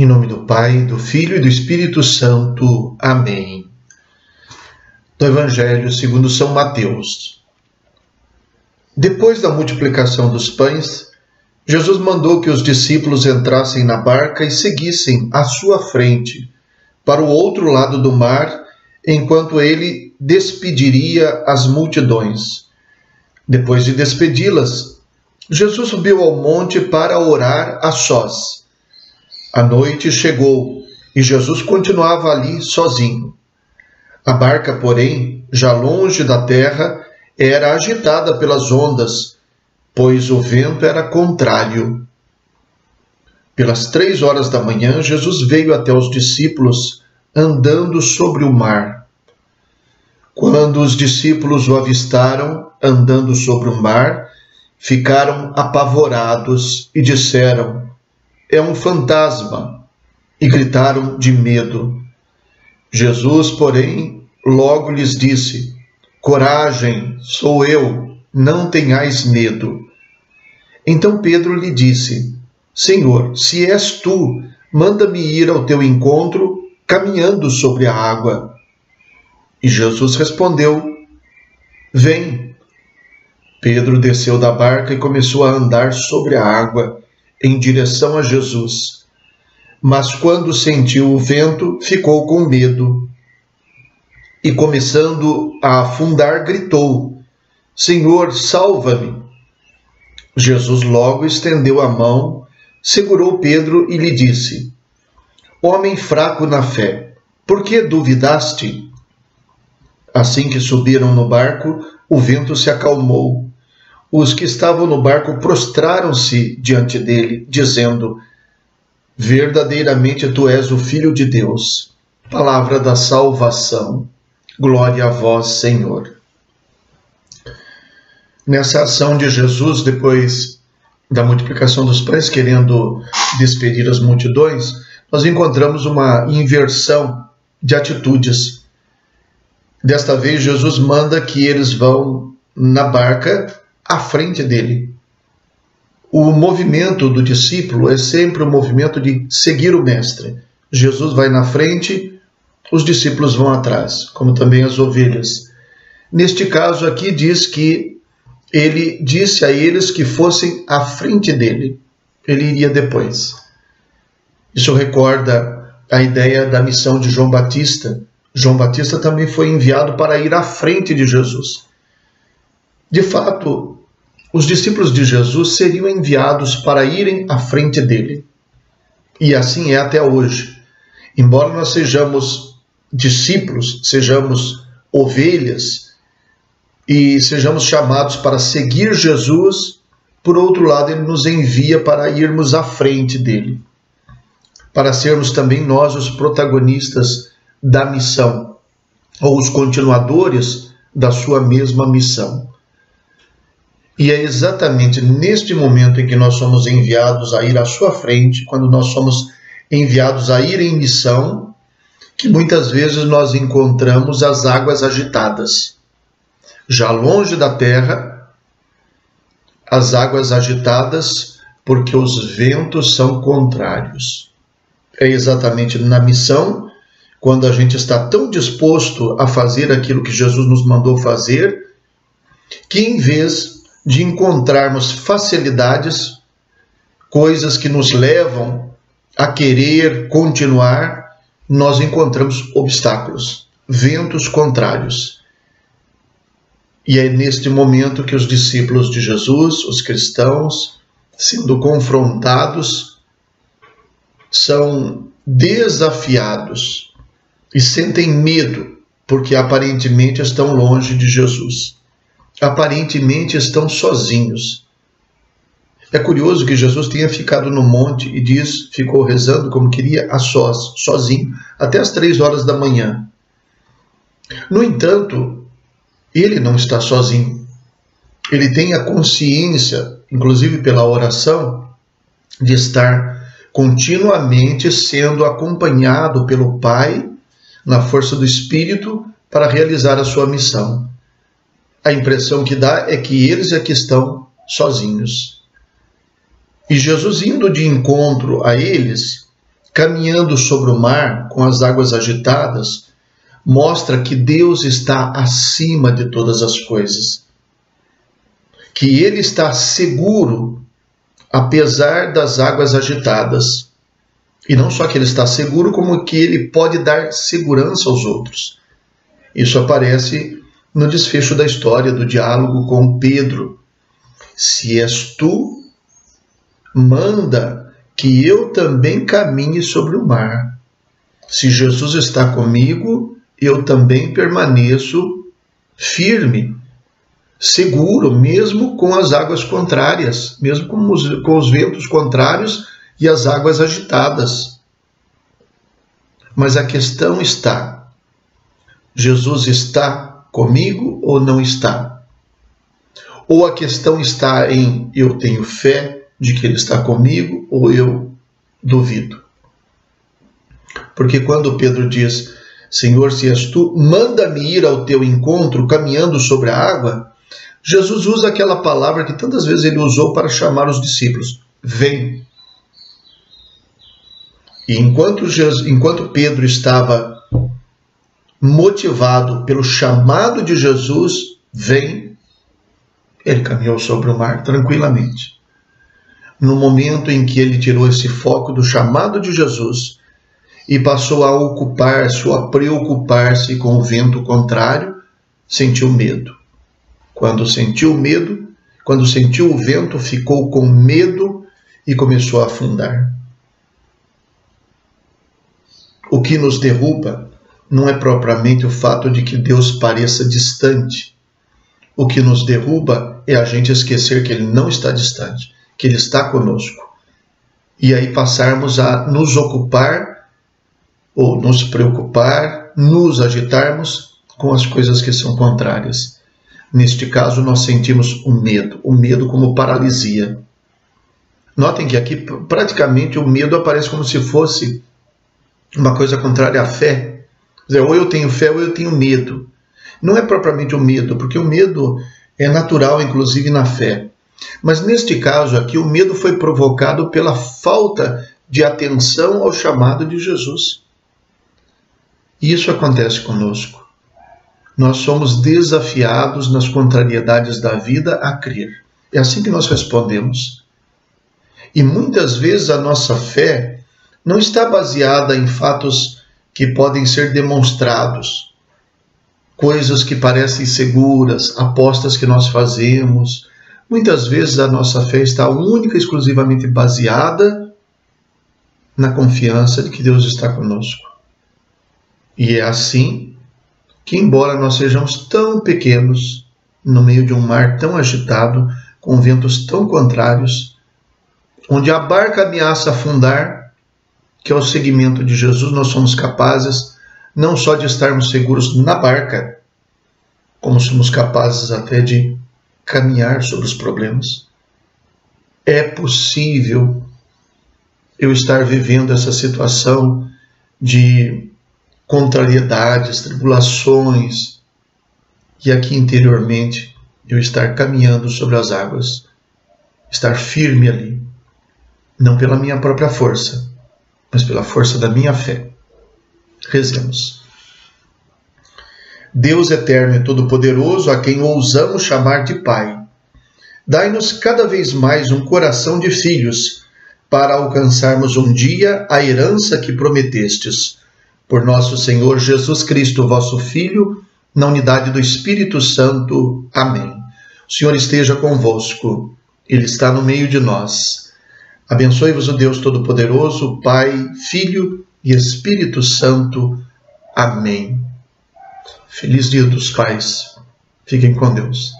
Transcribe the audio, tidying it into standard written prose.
Em nome do Pai, do Filho e do Espírito Santo. Amém. Do Evangelho segundo São Mateus. Depois da multiplicação dos pães, Jesus mandou que os discípulos entrassem na barca e seguissem à sua frente, para o outro lado do mar, enquanto ele despediria as multidões. Depois de despedi-las, Jesus subiu ao monte para orar a sós. A noite chegou e Jesus continuava ali sozinho. A barca, porém, já longe da terra, era agitada pelas ondas, pois o vento era contrário. Pelas 3 horas da manhã, Jesus veio até os discípulos, andando sobre o mar. Quando os discípulos o avistaram, andando sobre o mar, ficaram apavorados e disseram: "É um fantasma!" e gritaram de medo. Jesus, porém, logo lhes disse: "Coragem, sou eu, não tenhais medo." Então Pedro lhe disse: "Senhor, se és tu, manda-me ir ao teu encontro, caminhando sobre a água." E Jesus respondeu: "Vem." Pedro desceu da barca e começou a andar sobre a água, em direção a Jesus. Mas quando sentiu o vento, ficou com medo. E começando a afundar, gritou: "Senhor, salva-me!" Jesus logo estendeu a mão, segurou Pedro e lhe disse: "Homem fraco na fé, por que duvidaste?" Assim que subiram no barco, o vento se acalmou. Os que estavam no barco prostraram-se diante dele, dizendo: "Verdadeiramente tu és o Filho de Deus." Palavra da salvação. Glória a vós, Senhor. Nessa ação de Jesus, depois da multiplicação dos pães, querendo despedir as multidões, nós encontramos uma inversão de atitudes. Desta vez, Jesus manda que eles vão na barca à frente dele. O movimento do discípulo é sempre o movimento de seguir o mestre. Jesus vai na frente, os discípulos vão atrás, como também as ovelhas. Neste caso aqui diz que ele disse a eles que fossem à frente dele. Ele iria depois. Isso recorda a ideia da missão de João Batista. João Batista também foi enviado para ir à frente de Jesus. De fato, os discípulos de Jesus seriam enviados para irem à frente dele. E assim é até hoje. Embora nós sejamos discípulos, sejamos ovelhas e sejamos chamados para seguir Jesus, por outro lado, ele nos envia para irmos à frente dele, para sermos também nós os protagonistas da missão, ou os continuadores da sua mesma missão. E é exatamente neste momento em que nós somos enviados a ir à sua frente, quando nós somos enviados a ir em missão, que muitas vezes nós encontramos as águas agitadas. Já longe da terra, as águas agitadas, porque os ventos são contrários. É exatamente na missão, quando a gente está tão disposto a fazer aquilo que Jesus nos mandou fazer, que em vez de encontrarmos facilidades, coisas que nos levam a querer continuar, nós encontramos obstáculos, ventos contrários. E é neste momento que os discípulos de Jesus, os cristãos, sendo confrontados, são desafiados e sentem medo, porque aparentemente estão longe de Jesus. Aparentemente estão sozinhos. É curioso que Jesus tenha ficado no monte e diz, ficou rezando como queria, a sós, sozinho, até as 3 horas da manhã. No entanto, ele não está sozinho. Ele tem a consciência, inclusive pela oração, de estar continuamente sendo acompanhado pelo Pai, na força do Espírito, para realizar a sua missão. A impressão que dá é que eles é que estão sozinhos. E Jesus, indo de encontro a eles, caminhando sobre o mar com as águas agitadas, mostra que Deus está acima de todas as coisas. Que Ele está seguro, apesar das águas agitadas. E não só que Ele está seguro, como que Ele pode dar segurança aos outros. Isso aparece no desfecho da história, do diálogo com Pedro. Se és tu, manda que eu também caminhe sobre o mar. Se Jesus está comigo, eu também permaneço firme, seguro, mesmo com as águas contrárias, mesmo com os ventos contrários e as águas agitadas. Mas a questão está: Jesus está comigo ou não está? Ou a questão está em eu tenho fé de que Ele está comigo ou eu duvido? Porque quando Pedro diz: Senhor, se és tu, manda-me ir ao teu encontro caminhando sobre a água, Jesus usa aquela palavra que tantas vezes Ele usou para chamar os discípulos: vem. E enquanto Pedro estava motivado pelo chamado de Jesus, vem, ele caminhou sobre o mar tranquilamente. No momento em que ele tirou esse foco do chamado de Jesus e passou a ocupar-se ou a preocupar-se com o vento contrário, sentiu medo. Quando sentiu o vento, ficou com medo e começou a afundar. O que nos derruba não é propriamente o fato de que Deus pareça distante. O que nos derruba é a gente esquecer que Ele não está distante, que Ele está conosco. E aí passarmos a nos ocupar, ou nos preocupar, nos agitarmos com as coisas que são contrárias. Neste caso, nós sentimos o medo como paralisia. Notem que aqui praticamente o medo aparece como se fosse uma coisa contrária à fé. Quer dizer, ou eu tenho fé ou eu tenho medo. Não é propriamente o medo, porque o medo é natural, inclusive na fé. Mas neste caso aqui, o medo foi provocado pela falta de atenção ao chamado de Jesus. E isso acontece conosco. Nós somos desafiados nas contrariedades da vida a crer. É assim que nós respondemos. E muitas vezes a nossa fé não está baseada em fatos que podem ser demonstrados, coisas que parecem seguras, apostas que nós fazemos. Muitas vezes a nossa fé está única e exclusivamente baseada na confiança de que Deus está conosco. E é assim que, embora nós sejamos tão pequenos, no meio de um mar tão agitado, com ventos tão contrários, onde a barca ameaça afundar, que é o seguimento de Jesus, nós somos capazes não só de estarmos seguros na barca, como somos capazes até de caminhar sobre os problemas. É possível eu estar vivendo essa situação de contrariedades, tribulações, e aqui interiormente eu estar caminhando sobre as águas, estar firme ali, não pela minha própria força, mas pela força da minha fé. Rezemos. Deus eterno e todo-poderoso, a quem ousamos chamar de Pai, dai-nos cada vez mais um coração de filhos, para alcançarmos um dia a herança que prometestes. Por nosso Senhor Jesus Cristo, vosso Filho, na unidade do Espírito Santo. Amém. O Senhor esteja convosco. Ele está no meio de nós. Abençoe-vos o Deus Todo-Poderoso, Pai, Filho e Espírito Santo. Amém. Feliz Dia dos Pais. Fiquem com Deus.